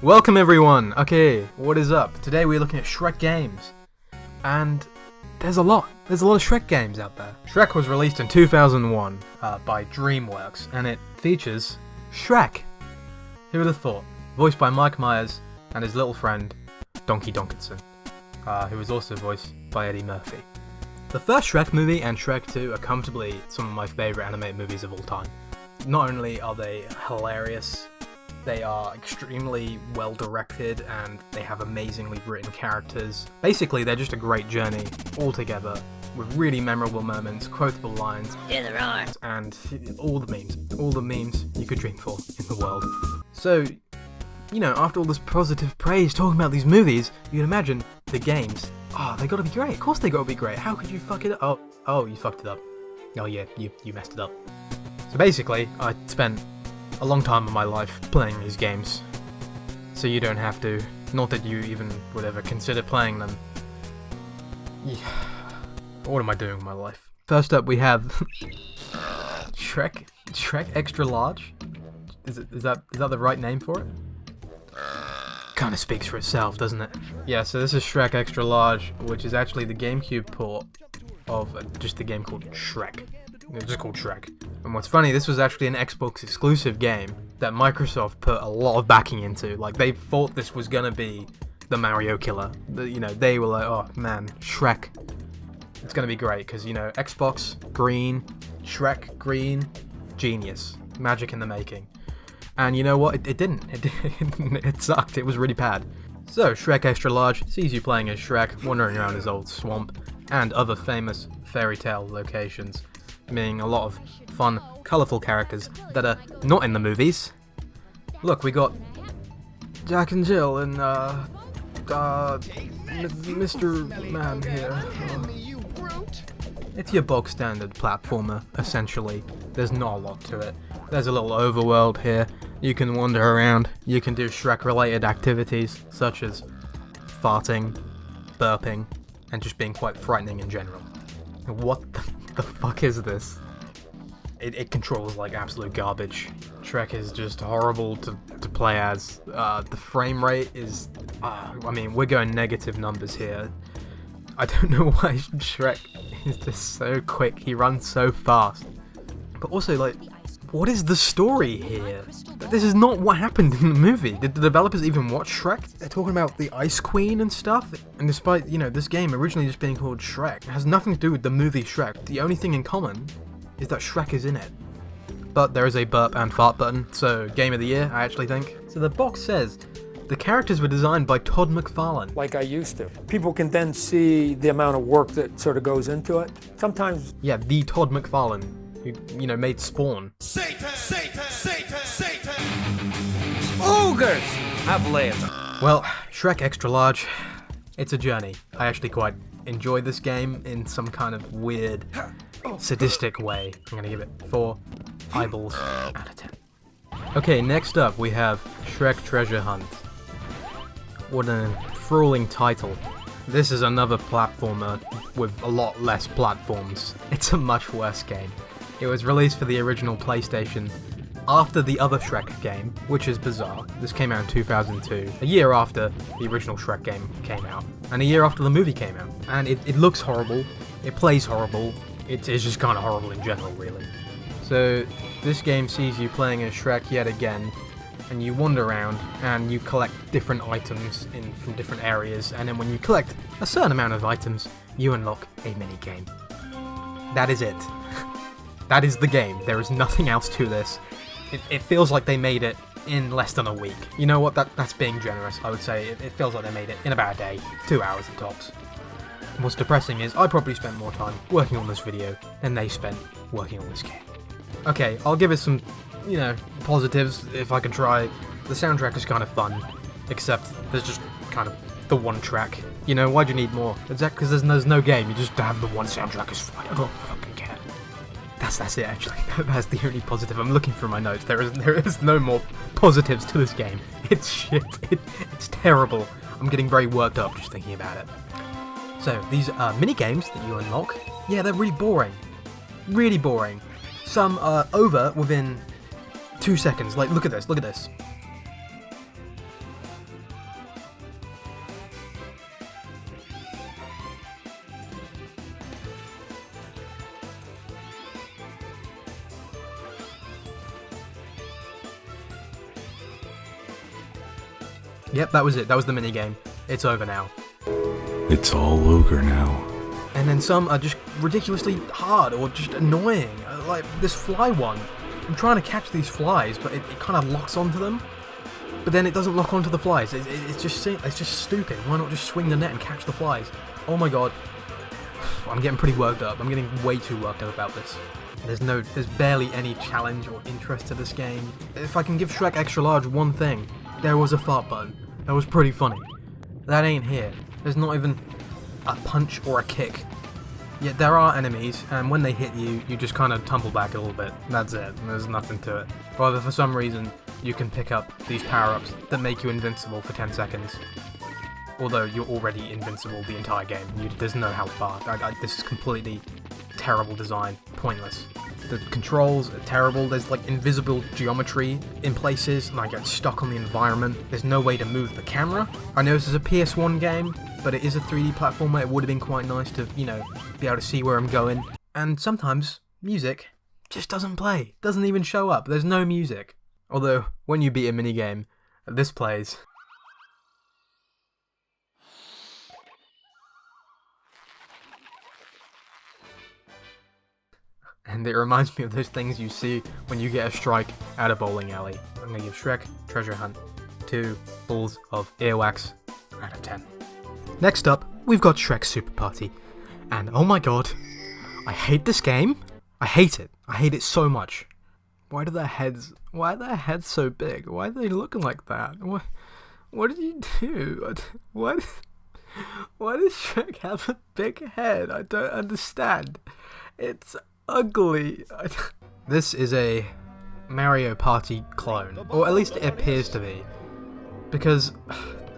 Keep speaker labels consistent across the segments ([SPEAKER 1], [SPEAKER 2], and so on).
[SPEAKER 1] Welcome everyone! Okay, what is up? Today we're looking at Shrek games. And there's a lot of Shrek games out there. Shrek was released in 2001 by DreamWorks, and it features Shrek. Who would have thought? Voiced by Mike Myers and his little friend, Donkey Donkinson, who was also voiced by Eddie Murphy. The first Shrek movie and Shrek II are comfortably some of my favourite animated movies of all time. Not only are they hilarious, they are extremely well directed and they have amazingly written characters. Basically, they're just a great journey all together with really memorable moments, quotable lines, and all the memes you could dream for in the world. So, you know, after all this positive praise talking about these movies, you'd imagine the games, they gotta be great. Of course they gotta be great. How could you fuck it up? Oh, you fucked it up. Oh yeah, you messed it up. So basically, I spent a long time of my life playing these games, so you don't have to. Not that you even would ever consider playing them. Yeah. What am I doing with my life? First up, we have Shrek Extra Large. Is that the right name for it? Kind of speaks for itself, doesn't it? Yeah. So this is Shrek Extra Large, which is actually the GameCube port of just the game called Shrek. It's just called Shrek. And what's funny, this was actually an Xbox exclusive game that Microsoft put a lot of backing into. Like, they thought this was gonna be the Mario killer. They were like, oh man, Shrek. It's gonna be great, because, Xbox, green, Shrek, green, genius. Magic in the making. And you know what? It didn't. It sucked. It was really bad. So, Shrek Extra Large sees you playing as Shrek, wandering around his old swamp, and other famous fairy tale locations, meaning a lot of fun, colourful characters that are not in the movies. Look, we got Jack and Jill and Mr. Man here. It's your bog standard platformer, essentially. There's not a lot to it. There's a little overworld here. You can wander around. You can do Shrek-related activities, such as farting, burping, and just being quite frightening in general. What the fuck is this? It controls like absolute garbage. Shrek is just horrible to play as. The frame rate is... we're going negative numbers here. I don't know why Shrek is just so quick. He runs so fast. But also, like, what is the story here? This is not what happened in the movie. Did the developers even watch Shrek? They're talking about the Ice Queen and stuff. And despite, this game originally just being called Shrek, it has nothing to do with the movie Shrek. The only thing in common is that Shrek is in it. But there is a burp and fart button, so Game of the Year, I actually think. So the box says, the characters were designed by Todd McFarlane.
[SPEAKER 2] Like I used to. People can then see the amount of work that sort of goes into it. Sometimes...
[SPEAKER 1] Yeah, the Todd McFarlane, who, made Spawn.
[SPEAKER 3] Satan! Satan! Satan! Satan!
[SPEAKER 4] Ogres have layers.
[SPEAKER 1] Well, Shrek Extra Large, it's a journey. I actually quite enjoy this game in some kind of weird, sadistic way. I'm gonna give it 4 eyeballs out of 10. Okay, next up we have Shrek Treasure Hunt. What an enthralling title. This is another platformer with a lot less platforms. It's a much worse game. It was released for the original PlayStation after the other Shrek game, which is bizarre. This came out in 2002, a year after the original Shrek game came out, and a year after the movie came out. And it looks horrible, it plays horrible, it's just kind of horrible in general, really. So, this game sees you playing as Shrek yet again, and you wander around, and you collect different items from different areas, and then when you collect a certain amount of items, you unlock a mini-game. That is it. That is the game. There is nothing else to this. It feels like they made it in less than a week. You know what? That's being generous, I would say. It feels like they made it in about a day. 2 hours at tops. What's depressing is I probably spent more time working on this video than they spent working on this game. Okay, I'll give it some, positives if I can try. The soundtrack is kind of fun, except there's just kind of the one track. Why do you need more? Is that because there's no game? You just have the one soundtrack is fine. I don't fucking care. That's it, actually. That's the only positive. I'm looking through my notes. There is no more positives to this game. It's shit. It's terrible. I'm getting very worked up just thinking about it. So, these mini games that you unlock, yeah, they're really boring. Really boring. Some are over within 2 seconds. Like, look at this. Yep, that was it. That was the minigame. It's over now.
[SPEAKER 5] It's all ogre now.
[SPEAKER 1] And then some are just ridiculously hard or just annoying. Like this fly one. I'm trying to catch these flies, but it kind of locks onto them. But then it doesn't lock onto the flies. It's just stupid. Why not just swing the net and catch the flies? Oh my god. I'm getting pretty worked up. I'm getting way too worked up about this. There's barely any challenge or interest to this game. If I can give Shrek Extra Large one thing, there was a fart button. That was pretty funny. That ain't here. There's not even a punch or a kick. Yet there are enemies, and when they hit you, you just kind of tumble back a little bit. That's it. There's nothing to it. However, for some reason, you can pick up these power-ups that make you invincible for 10 seconds. Although you're already invincible the entire game. There's no health bar. This is completely terrible design. Pointless. The controls are terrible. There's like invisible geometry in places, and I get stuck on the environment. There's no way to move the camera. I know this is a PS1 game, but it is a 3D platformer. It would have been quite nice to, be able to see where I'm going. And sometimes music just doesn't play. Doesn't even show up. There's no music. Although, when you beat a minigame, this plays. And it reminds me of those things you see when you get a strike at a bowling alley. I'm gonna give Shrek Treasure Hunt 2 balls of earwax out of 10. Next up, we've got Shrek Super Party. And oh my god, I hate this game. I hate it. I hate it so much. Why are their heads so big? Why are they looking like that? What did you do? Why does Shrek have a big head? I don't understand. It's ugly. This is a Mario Party clone, or at least it appears to be, because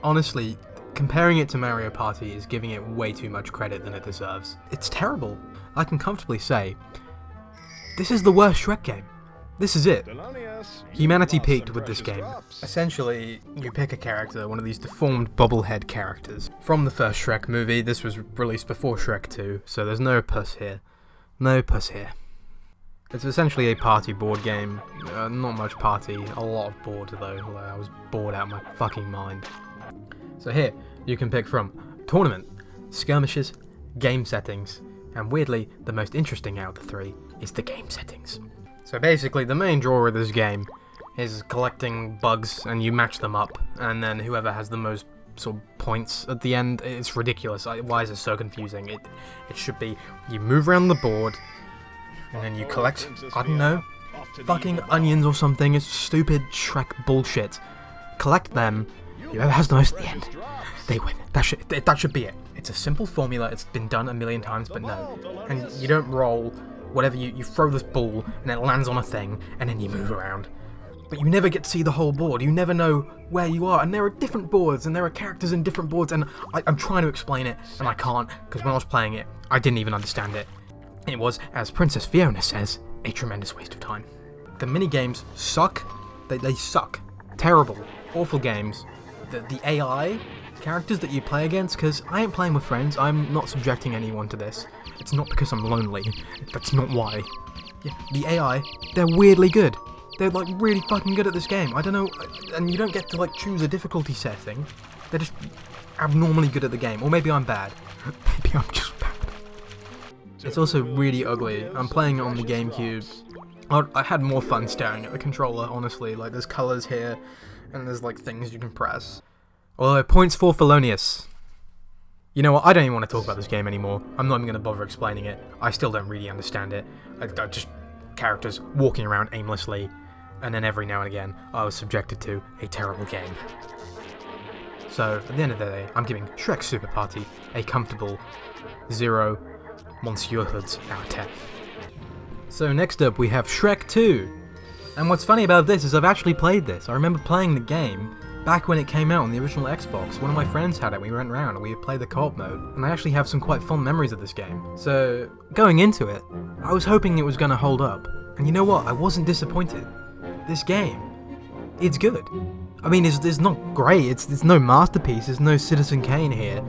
[SPEAKER 1] honestly, comparing it to Mario Party is giving it way too much credit than it deserves. It's terrible. I can comfortably say, this is the worst Shrek game. This is it. Humanity peaked with this game. Essentially, you pick a character, one of these deformed bobblehead characters. From the first Shrek movie, this was released before Shrek 2, so there's no puss here. No puss here. It's essentially a party board game. Not much party, a lot of board though. I was bored out of my fucking mind. So here, you can pick from tournament, skirmishes, game settings, and weirdly, the most interesting out of the three is the game settings. So basically, the main draw of this game is collecting bugs, and you match them up, and then whoever has the most sort of points at the end, it's ridiculous. Why is it so confusing? It should be, you move around the board, and then you collect, I don't know, fucking onions or something. It's stupid Shrek bullshit. Collect them, whoever has the most at the end, they win. That should be it. It's a simple formula, it's been done a million times, but no. And you don't roll whatever, you throw this ball, and it lands on a thing, and then you move around. But you never get to see the whole board, you never know where you are, and there are different boards, and there are characters in different boards, and I'm trying to explain it, and I can't, because when I was playing it, I didn't even understand it. It was, as Princess Fiona says, a tremendous waste of time. The minigames suck. They suck. Terrible. Awful games. The AI characters that you play against, because I ain't playing with friends, I'm not subjecting anyone to this. It's not because I'm lonely. That's not why. Yeah, the AI, they're weirdly good. They're like really fucking good at this game. I don't know, and you don't get to like choose a difficulty setting. They're just abnormally good at the game. Or maybe I'm bad. Maybe I'm just bad. It's also really ugly. I'm playing it on the GameCube. I had more fun staring at the controller, honestly. Like, there's colours here, and there's like things you can press. Although, points for Felonious. You know what, I don't even want to talk about this game anymore. I'm not even going to bother explaining it. I still don't really understand it. I just characters walking around aimlessly, and then every now and again, I was subjected to a terrible game. So, at the end of the day, I'm giving Shrek Super Party a comfortable 0 Monsieur Hoods out of 10. So next up we have Shrek 2. And what's funny about this is I've actually played this. I remember playing the game back when it came out on the original Xbox. One of my friends had it, we went around and we played the co-op mode. And I actually have some quite fond memories of this game. So, going into it, I was hoping it was going to hold up. And you know what? I wasn't disappointed. This game, it's good. I mean, it's not great, it's no masterpiece, there's no Citizen Kane here.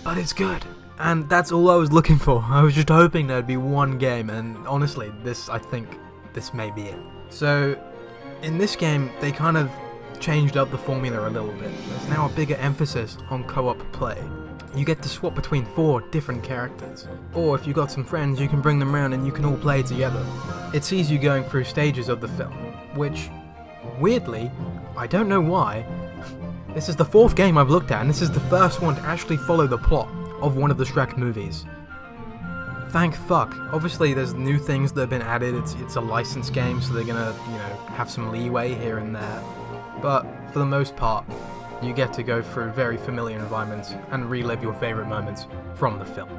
[SPEAKER 1] But it's good. And that's all I was looking for. I was just hoping there'd be one game, and honestly, I think this may be it. So, in this game, they kind of changed up the formula a little bit. There's now a bigger emphasis on co-op play. You get to swap between 4 different characters. Or if you've got some friends, you can bring them around and you can all play together. It sees you going through stages of the film, which, weirdly, I don't know why, this is the 4th game I've looked at, and this is the first one to actually follow the plot of one of the Shrek movies. Thank fuck. Obviously there's new things that have been added, it's a licensed game, so they're gonna, have some leeway here and there. But for the most part, you get to go through very familiar environments and relive your favourite moments from the film.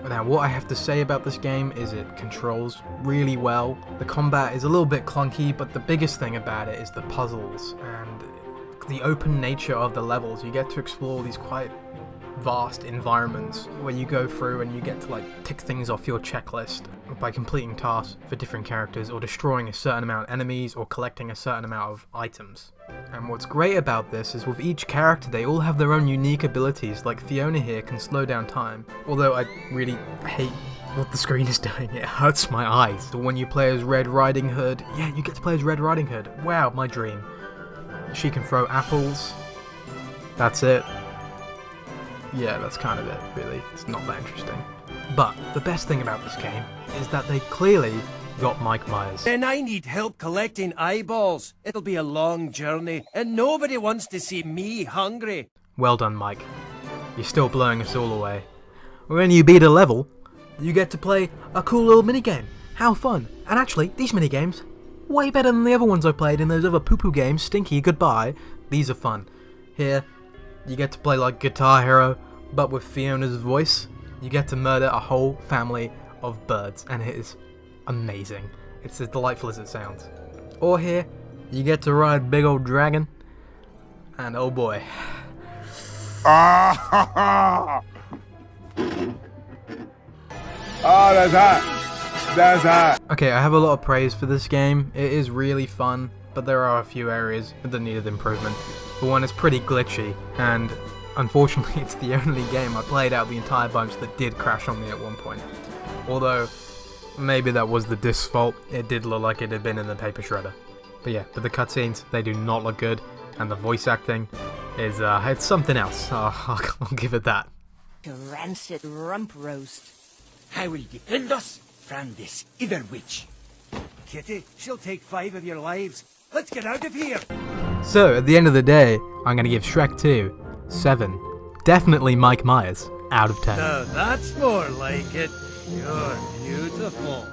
[SPEAKER 1] Now, what I have to say about this game is it controls really well. The combat is a little bit clunky, but the biggest thing about it is the puzzles and the open nature of the levels. You get to explore these quite vast environments where you go through and you get to tick things off your checklist by completing tasks for different characters or destroying a certain amount of enemies or collecting a certain amount of items. And what's great about this is with each character they all have their own unique abilities. Like Fiona here can slow down time, although I really hate what the screen is doing, it hurts my eyes. But when you play as Red Riding Hood, yeah, you get to play as Red Riding Hood. Wow, my dream. She can throw apples. That's it. Yeah, that's kind of it, really. It's not that interesting. But the best thing about this game is that they clearly got Mike Myers.
[SPEAKER 4] And I need help collecting eyeballs. It'll be a long journey, and nobody wants to see me hungry.
[SPEAKER 1] Well done, Mike. You're still blowing us all away. When you beat a level, you get to play a cool little minigame. How fun. And actually, these minigames, way better than the other ones I played in those other poo-poo games. Stinky, goodbye. These are fun. Here, you get to play like Guitar Hero, but with Fiona's voice. You get to murder a whole family of birds, and it is amazing. It's as delightful as it sounds. Or here, you get to ride Big Old Dragon, and oh boy.
[SPEAKER 6] Oh, that's hot. That's hot.
[SPEAKER 1] Okay, I have a lot of praise for this game. It is really fun, but there are a few areas that needed improvement. For one, it's pretty glitchy, and unfortunately it's the only game I played out the entire bunch that did crash on me at one point. Although, maybe that was the disc's fault. It did look like it had been in the paper shredder. But yeah, but the cutscenes, they do not look good, and the voice acting is, it's something else. I'll give it that.
[SPEAKER 7] Rancid rump roast.
[SPEAKER 8] I will defend us from this either witch. Kitty, she'll take 5 of your lives. Let's get out of here.
[SPEAKER 1] So, at the end of the day, I'm gonna give Shrek 2 7. Definitely Mike Myers out of 10.
[SPEAKER 4] Now that's more like it. You're beautiful.